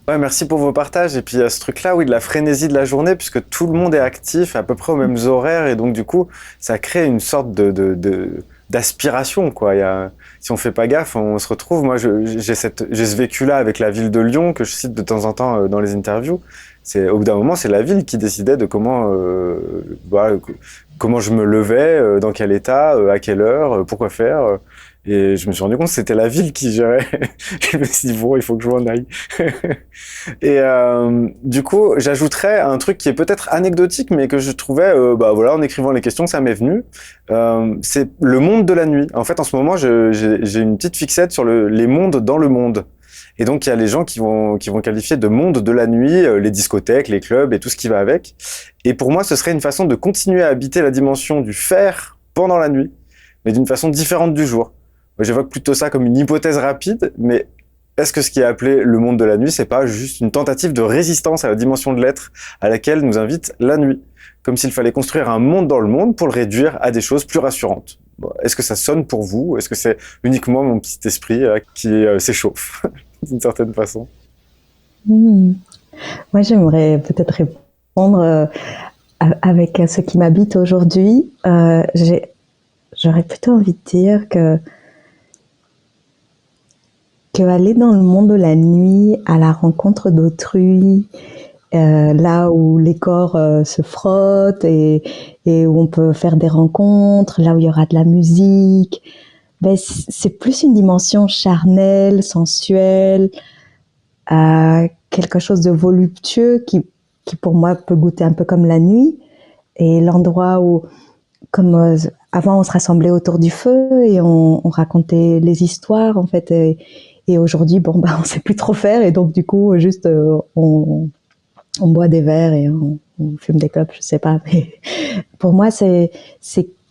Ouais, merci pour vos partages. Et puis, il y a ce truc-là, oui, de la frénésie de la journée, puisque tout le monde est actif à peu près aux mêmes horaires. Et donc, du coup, ça crée une sorte d'aspiration, quoi. Si on fait pas gaffe, on se retrouve. Moi, j'ai ce vécu-là avec la ville de Lyon, que je cite de temps en temps dans les interviews. Au bout d'un moment, c'est la ville qui décidait de comment je me levais, dans quel état, à quelle heure, pourquoi faire. Et je me suis rendu compte que c'était la ville qui gérait. Je me suis dit, bon, il faut que je m'en aille. Et du coup, j'ajouterais un truc qui est peut-être anecdotique, mais que je trouvais, voilà, en écrivant les questions, ça m'est venu. C'est le monde de la nuit. En fait, en ce moment, j'ai une petite fixette sur les mondes dans le monde. Et donc, il y a les gens qui vont qualifier de monde de la nuit, les discothèques, les clubs et tout ce qui va avec. Et pour moi, ce serait une façon de continuer à habiter la dimension du faire pendant la nuit, mais d'une façon différente du jour. Moi, j'évoque plutôt ça comme une hypothèse rapide, mais est-ce que ce qui est appelé le monde de la nuit, c'est pas juste une tentative de résistance à la dimension de l'être à laquelle nous invite la nuit? Comme s'il fallait construire un monde dans le monde pour le réduire à des choses plus rassurantes. Bon, est-ce que ça sonne pour vous? Est-ce que c'est uniquement mon petit esprit qui s'échauffe d'une certaine façon? Moi, j'aimerais peut-être répondre avec ce qui m'habite aujourd'hui. J'aurais plutôt envie de dire que aller dans le monde de la nuit à la rencontre d'autrui, là où les corps se frottent et où on peut faire des rencontres, là où il y aura de la musique, c'est plus une dimension charnelle, sensuelle, quelque chose de voluptueux qui pour moi peut goûter un peu comme la nuit, et l'endroit où, comme avant on se rassemblait autour du feu et on racontait les histoires en fait, et aujourd'hui on sait plus trop faire, et donc du coup juste on boit des verres et on fume des clopes, je sais pas, mais pour moi c'est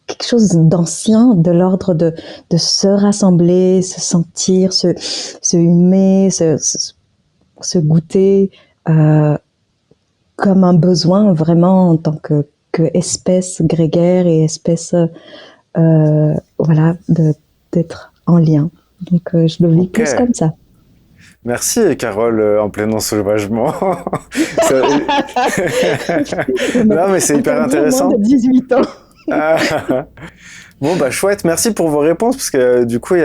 quelque chose d'ancien, de l'ordre de se rassembler, se sentir, se humer, se goûter comme un besoin vraiment en tant que espèce grégaire et espèce voilà, d'être en lien. Donc je le vis plus comme ça. Merci Carole, en plein ensauvagement. Non mais c'est hyper intéressant. Moins de 18 ans. Bon chouette, merci pour vos réponses, parce que du coup il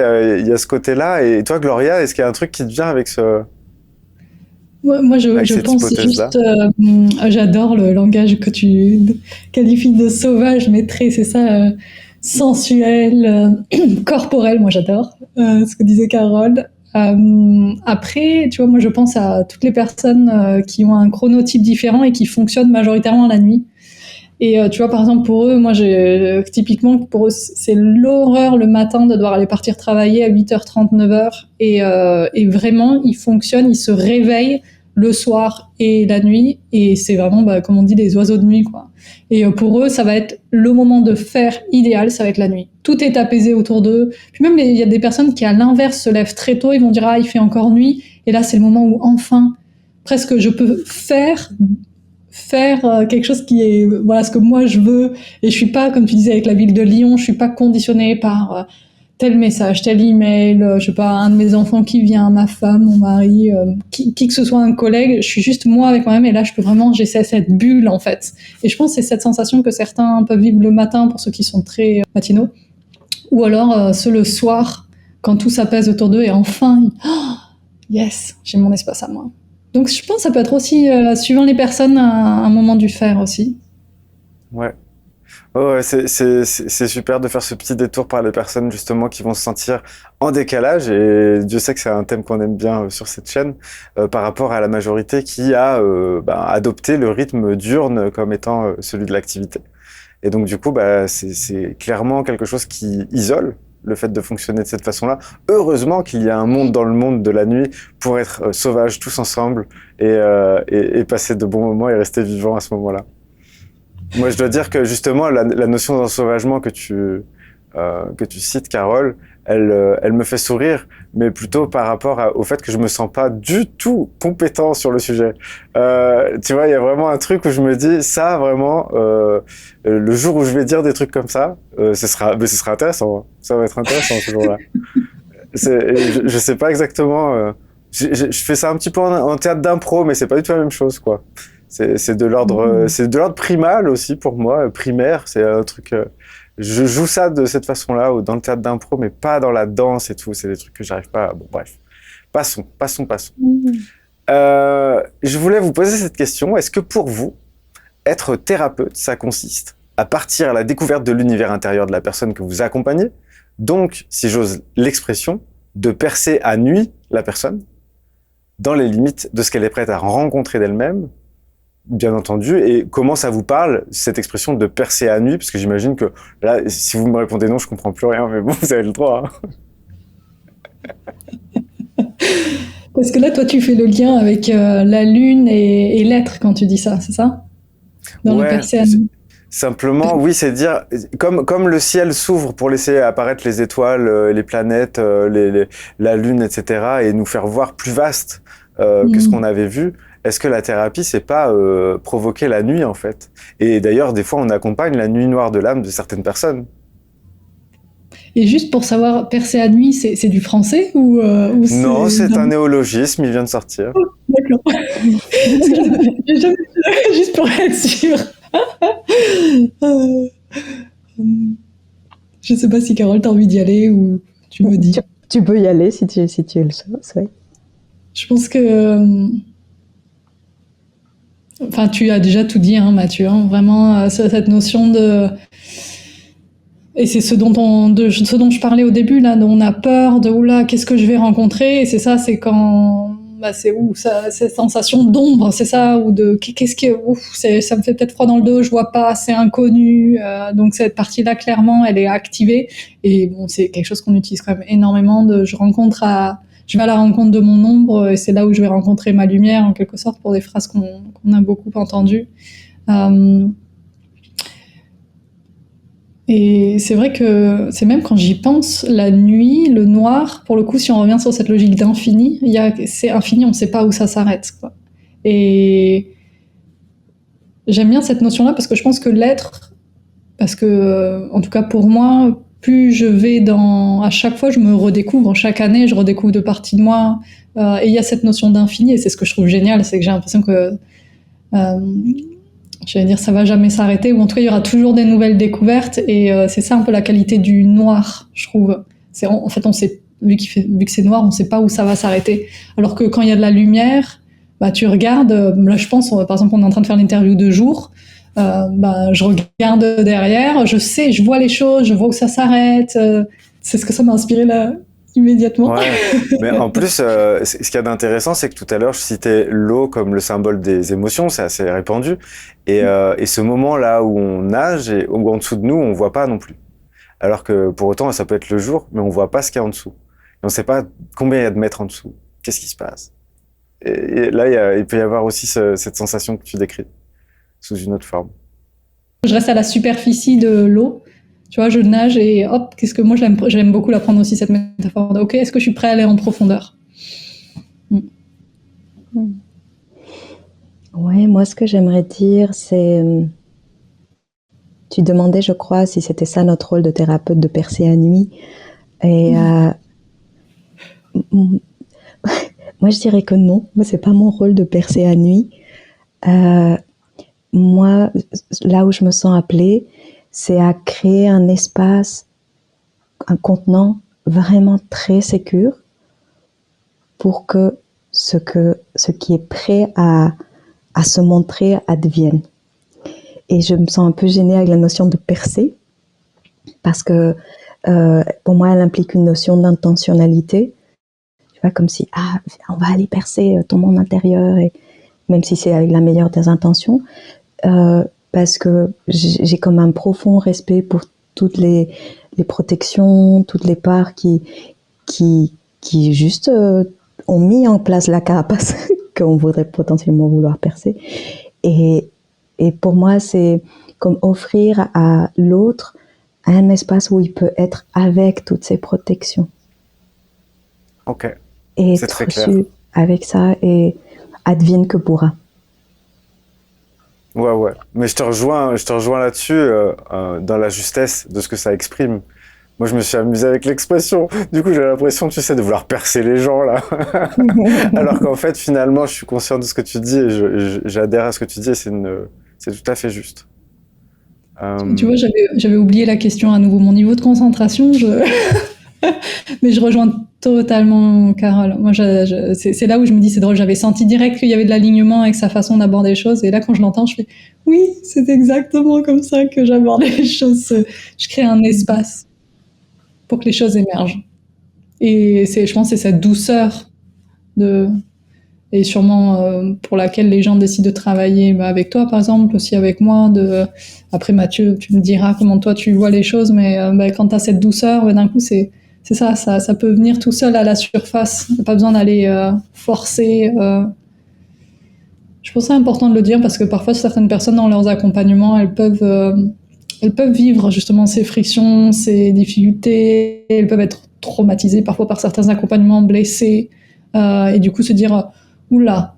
y a ce côté-là. Et toi Gloria, est-ce qu'il y a un truc qui te vient avec ce... Moi, je pense juste, j'adore le langage que tu qualifies de sauvage, mais c'est ça, sensuel, corporel. Moi, j'adore ce que disait Carole. Après, tu vois, moi, je pense à toutes les personnes qui ont un chronotype différent et qui fonctionnent majoritairement la nuit. Et tu vois, par exemple, pour eux, moi, typiquement, pour eux, c'est l'horreur le matin de devoir aller partir travailler à 8h30, 9h. Et vraiment, ils fonctionnent, ils se réveillent le soir et la nuit, et c'est vraiment, comme on dit, des oiseaux de nuit, quoi. Et pour eux, ça va être le moment de faire idéal, ça va être la nuit. Tout est apaisé autour d'eux. Puis même, il y a des personnes qui, à l'inverse, se lèvent très tôt, ils vont dire, ah, il fait encore nuit, et là, c'est le moment où enfin, presque, je peux faire quelque chose qui est, voilà, ce que moi je veux, et je suis pas, comme tu disais avec la ville de Lyon, je suis pas conditionnée par tel message, tel email, je sais pas, un de mes enfants qui vient, ma femme, mon mari, qui que ce soit un collègue, je suis juste moi avec moi-même, et là je peux vraiment, j'essaie cette bulle en fait. Et je pense que c'est cette sensation que certains peuvent vivre le matin pour ceux qui sont très matinaux, ou alors ceux le soir, quand tout s'apaise autour d'eux, et enfin, yes, j'ai mon espace à moi. Donc je pense que ça peut être aussi, suivant les personnes, un moment du faire aussi. Ouais. Ouais, c'est super de faire ce petit détour par les personnes justement qui vont se sentir en décalage, et Dieu sait que c'est un thème qu'on aime bien sur cette chaîne, par rapport à la majorité qui a adopté le rythme diurne comme étant celui de l'activité. Et donc du coup, c'est clairement quelque chose qui isole le fait de fonctionner de cette façon-là. Heureusement qu'il y a un monde dans le monde de la nuit pour être sauvages tous ensemble et passer de bons moments et rester vivants à ce moment-là. Moi, je dois dire que justement, la notion d'ensauvagement que tu cites, Carole, elle me fait sourire, mais plutôt par rapport au fait que je me sens pas du tout compétent sur le sujet. Tu vois, il y a vraiment un truc où je me dis, ça, vraiment, le jour où je vais dire des trucs comme ça, ce sera intéressant. Hein. Ça va être intéressant ce jour-là. Je sais pas exactement. Je fais ça un petit peu en théâtre d'impro, mais c'est pas du tout la même chose, quoi. C'est de l'ordre primal aussi pour moi, primaire. C'est un truc. Je joue ça de cette façon-là, ou dans le théâtre d'impro, mais pas dans la danse et tout. C'est des trucs que j'arrive pas. Bon, bref. Passons. Je voulais vous poser cette question. Est-ce que pour vous, être thérapeute, ça consiste à partir à la découverte de l'univers intérieur de la personne que vous accompagnez, donc, si j'ose l'expression, de percer à nuit la personne, dans les limites de ce qu'elle est prête à rencontrer d'elle-même, bien entendu, et comment ça vous parle, cette expression de percer à nuit, parce que j'imagine que là, si vous me répondez non, je comprends plus rien, mais bon, vous avez le droit. Hein. Parce que là, toi, tu fais le lien avec la lune et l'être quand tu dis ça, c'est ça? Dans le percer à nuit. Simplement, oui, c'est dire, comme le ciel s'ouvre pour laisser apparaître les étoiles, les planètes, la lune, etc., et nous faire voir plus vaste que ce qu'on avait vu. Est-ce que la thérapie, c'est pas provoquer la nuit, en fait? Et d'ailleurs, des fois, on accompagne la nuit noire de l'âme de certaines personnes. Et juste pour savoir, percer à nuit, c'est du français ou Non, c'est un néologisme, il vient de sortir. Oh, d'accord. Juste pour être sûr. Je sais pas si Carole, t'as envie d'y aller ou tu me dis. Tu peux y aller si tu le souhaites. Je pense que... Enfin, tu as déjà tout dit, hein, Mathieu. Hein, vraiment, cette notion de... Et c'est ce dont je parlais au début, là, dont on a peur de, oula, qu'est-ce que je vais rencontrer? Et c'est ça, c'est quand... c'est où ça, cette sensation d'ombre, c'est ça, ou de qu'est-ce que, ça me fait peut-être froid dans le dos, je vois pas, c'est inconnu. Donc cette partie-là, clairement, elle est activée. Et bon, c'est quelque chose qu'on utilise quand même énormément. Je vais à la rencontre de mon ombre, et c'est là où je vais rencontrer ma lumière, en quelque sorte, pour des phrases qu'on a beaucoup entendues. Et c'est vrai que c'est même quand j'y pense, la nuit, le noir, pour le coup, si on revient sur cette logique d'infini, c'est infini, on ne sait pas où ça s'arrête, quoi. Et j'aime bien cette notion-là parce que je pense que l'être, parce que, en tout cas pour moi, plus je vais à chaque fois, je me redécouvre, chaque année, je redécouvre de parties de moi, et il y a cette notion d'infini, et c'est ce que je trouve génial, c'est que j'ai l'impression que j'allais dire ça va jamais s'arrêter, ou en tout cas il y aura toujours des nouvelles découvertes, et c'est ça un peu la qualité du noir, je trouve. En fait, on sait, vu que c'est noir, on sait pas où ça va s'arrêter. Alors que quand il y a de la lumière, tu regardes, là je pense, par exemple on est en train de faire l'interview de jour, je regarde derrière, je sais, je vois les choses, je vois où ça s'arrête, c'est ce que ça m'a inspiré là, immédiatement. Ouais, mais en plus, ce qu'il y a d'intéressant, c'est que tout à l'heure, je citais l'eau comme le symbole des émotions, c'est assez répandu. Et ce moment-là où on nage et où en dessous de nous, on voit pas non plus. Alors que pour autant, ça peut être le jour, mais on voit pas ce qu'il y a en dessous. Et on sait pas combien il y a de mètres en dessous. Qu'est-ce qui se passe? Et là, il peut y avoir aussi cette sensation que tu décris, sous une autre forme. Je reste à la superficie de l'eau. Tu vois, je nage et hop, qu'est-ce que moi j'aime beaucoup la prendre aussi, cette métaphore. Ok, est-ce que je suis prêt à aller en profondeur? Ouais, moi, ce que j'aimerais dire, c'est... Tu demandais, je crois, si c'était ça notre rôle de thérapeute, de percer à nuit. Et moi, je dirais que non. Moi, c'est pas mon rôle de percer à nuit. Moi, là où je me sens appelée, c'est à créer un espace, un contenant vraiment très sécure pour que ce qui est prêt à se montrer advienne. Et je me sens un peu gênée avec la notion de percer, parce que pour moi, elle implique une notion d'intentionnalité. Tu vois, comme si, on va aller percer ton monde intérieur, et même si c'est avec la meilleure des intentions, parce que j'ai comme un profond respect pour toutes les protections, toutes les parts qui juste ont mis en place la carapace qu'on voudrait potentiellement vouloir percer. Et pour moi, c'est comme offrir à l'autre un espace où il peut être avec toutes ces protections. Ok. Et c'est être très clair. reçu avec ça, et advienne que pourra. Ouais. Mais je te rejoins là-dessus, dans la justesse de ce que ça exprime. Moi, je me suis amusé avec l'expression. Du coup, j'ai l'impression, tu sais, de vouloir percer les gens, là. Alors qu'en fait, finalement, je suis conscient de ce que tu dis et j'adhère à ce que tu dis et c'est tout à fait juste. Tu vois, j'avais oublié la question à nouveau. Mon niveau de concentration, mais je rejoins totalement Carole. Moi, c'est là où je me dis, c'est drôle, j'avais senti direct qu'il y avait de l'alignement avec sa façon d'aborder les choses. Et là, quand je l'entends, je fais, oui, c'est exactement comme ça que j'abordais les choses. Je crée un espace pour que les choses émergent. Et je pense que c'est cette douceur et sûrement pour laquelle les gens décident de travailler avec toi, par exemple, aussi avec moi. Après, Mathieu, tu me diras comment toi tu vois les choses, mais quand tu as cette douceur, d'un coup, c'est ça peut venir tout seul à la surface. Il n'y a pas besoin d'aller forcer. Je pense que c'est important de le dire parce que parfois, certaines personnes, dans leurs accompagnements, elles peuvent vivre justement ces frictions, ces difficultés. Elles peuvent être traumatisées parfois par certains accompagnements, blessées. Et du coup, se dire, oula.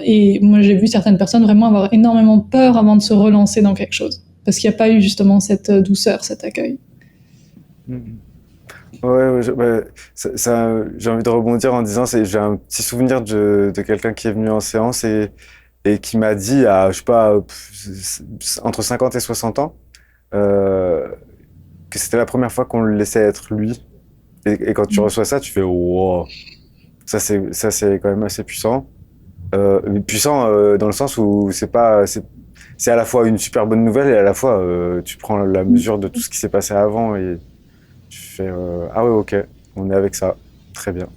Et moi, j'ai vu certaines personnes vraiment avoir énormément peur avant de se relancer dans quelque chose. Parce qu'il n'y a pas eu justement cette douceur, cet accueil. Ouais, j'ai envie de rebondir en disant, j'ai un petit souvenir de quelqu'un qui est venu en séance et qui m'a dit à, je sais pas, entre 50 et 60 ans, que c'était la première fois qu'on le laissait être lui. Et quand tu reçois ça, tu fais wow. Ça c'est quand même assez puissant. Puissant dans le sens où c'est à la fois une super bonne nouvelle et à la fois tu prends la mesure de tout ce qui s'est passé avant et tu fais ah ouais, ok, on est avec ça, très bien.